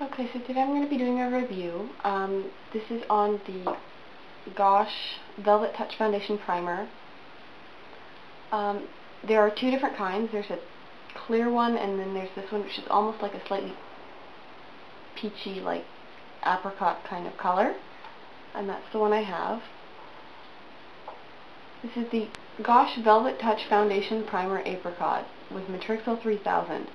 Okay, so today I'm going to be doing a review. This is on the Gosh Velvet Touch Foundation Primer. There are two different kinds. There's a clear one, and then there's this one which is almost like a slightly peachy, like apricot kind of color. And that's the one I have. This is the Gosh Velvet Touch Foundation Primer Apricot with Matrixyl 3000,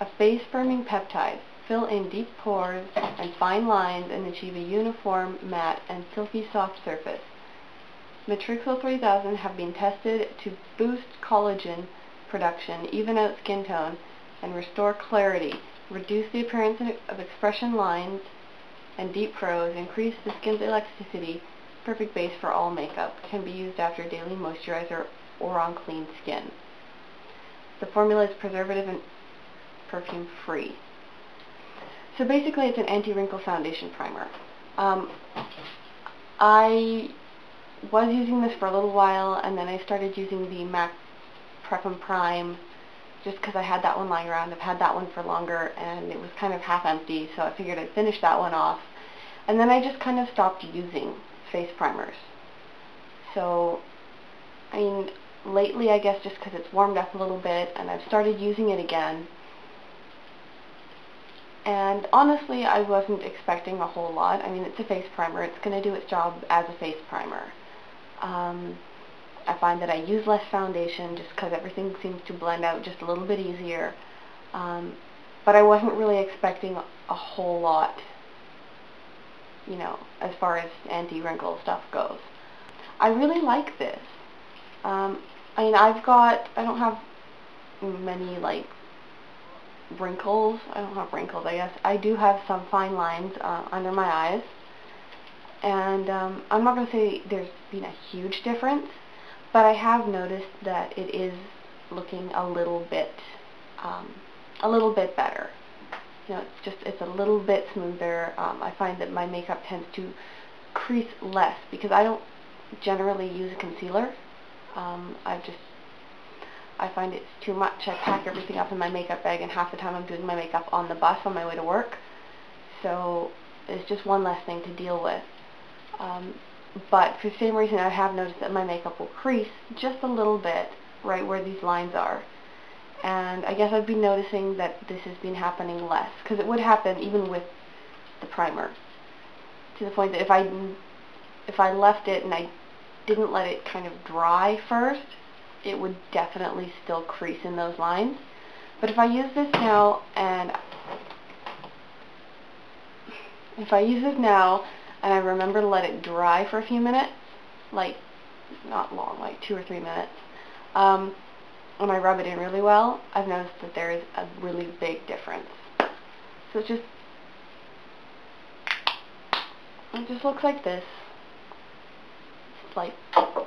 a face-firming peptide. Fill in deep pores and fine lines and achieve a uniform, matte, and silky soft surface. Matrixyl 3000 have been tested to boost collagen production, even out skin tone, and restore clarity, reduce the appearance of expression lines and deep froze, increase the skin's elasticity, perfect base for all makeup. Can be used after daily moisturizer or on clean skin. The formula is preservative and perfume free. So basically it's an anti-wrinkle foundation primer. I was using this for a little while, and then I started using the MAC Prep and Prime just because I had that one lying around. I've had that one for longer and it was kind of half empty, so I figured I'd finish that one off. And then I just kind of stopped using face primers. So, I mean, lately I guess just because it's warmed up a little bit and I've started using it again. And honestly, I wasn't expecting a whole lot. I mean, it's a face primer. It's going to do its job as a face primer. I find that I use less foundation just because everything seems to blend out just a little bit easier. But I wasn't really expecting a whole lot, you know, as far as anti-wrinkle stuff goes. I really like this. I mean, I don't have many, like, wrinkles. I don't have wrinkles, I guess. I do have some fine lines under my eyes, and I'm not going to say there's been a huge difference, but I have noticed that it is looking a little bit better. You know, it's a little bit smoother. I find that my makeup tends to crease less because I don't generally use a concealer. I find it's too much. I pack everything up in my makeup bag, and half the time I'm doing my makeup on the bus on my way to work. So it's just one less thing to deal with. But for the same reason, I have noticed that my makeup will crease just a little bit right where these lines are. And I guess I've been noticing that this has been happening less, because it would happen even with the primer, to the point that if I left it and I didn't let it kind of dry first, it would definitely still crease in those lines. But if I use this now and I remember to let it dry for a few minutes, like not long, like 2 or 3 minutes, and I rub it in really well, I've noticed that there is a really big difference. So it just looks like this. It's like,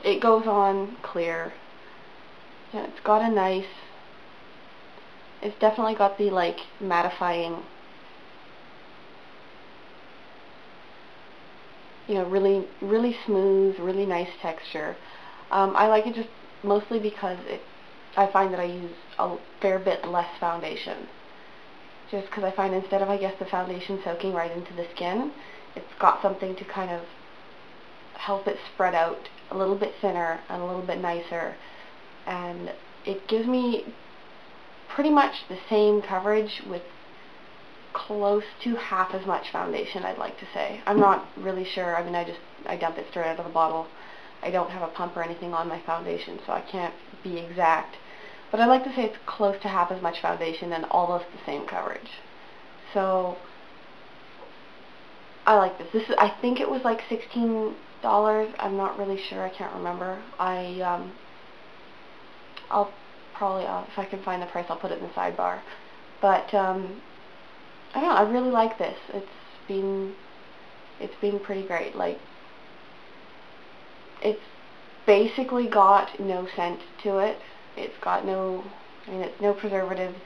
it goes on clear. Yeah, it's got a nice, it's definitely got the, like, mattifying, you know, really, really smooth, really nice texture. I like it just mostly because I find that I use a fair bit less foundation. Just because I find instead of, I guess, the foundation soaking right into the skin, it's got something to kind of help it spread out a little bit thinner and a little bit nicer. And it gives me pretty much the same coverage with close to half as much foundation, I'd like to say. I'm not really sure. I mean, I dump it straight out of the bottle. I don't have a pump or anything on my foundation, so I can't be exact. But I'd like to say it's close to half as much foundation and almost the same coverage. So I like this. I think it was like $16. I'm not really sure. I can't remember. I'll probably, if I can find the price, I'll put it in the sidebar. But I don't know, I really like this. It's been pretty great. Like, it's basically got no scent to it. It's got no, I mean, it's no preservatives.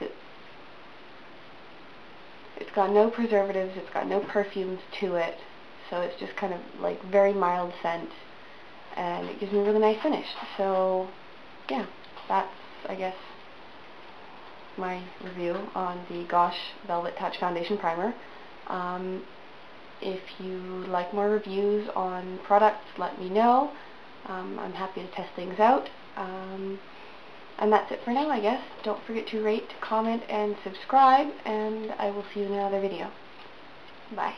It's got no preservatives. It's got no perfumes to it. So it's just kind of like very mild scent, and it gives me a really nice finish. So yeah, that's, I guess, my review on the Gosh Velvet Touch Foundation Primer. If you like more reviews on products, let me know. I'm happy to test things out. And that's it for now, I guess. Don't forget to rate, comment, and subscribe, and I will see you in another video. Bye.